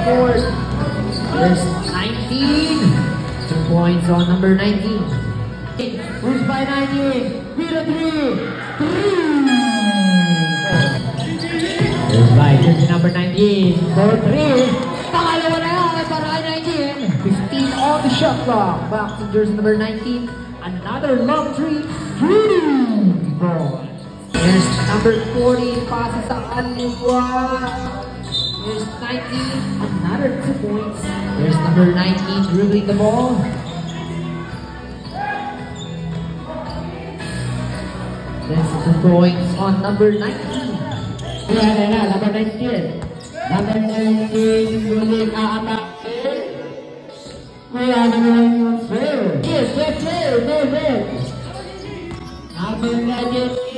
scored. There's 19. 2 points on number 19. Who's by 19? With a 3. 3. There's by jersey number 19. For 3. Pangalawa na yan para kay 19. 15 on the shot clock. Back to jersey number 19. Another long 3. 3. There's number 40. Passes sa kaliwa. There's 19. Another 2 points. There's number 19 dribbling the ball. There's 2 points on number 19. Number 19. Number 19 dribbling aatakin. Kaya naman yung fair. Yes, fair. Number 19.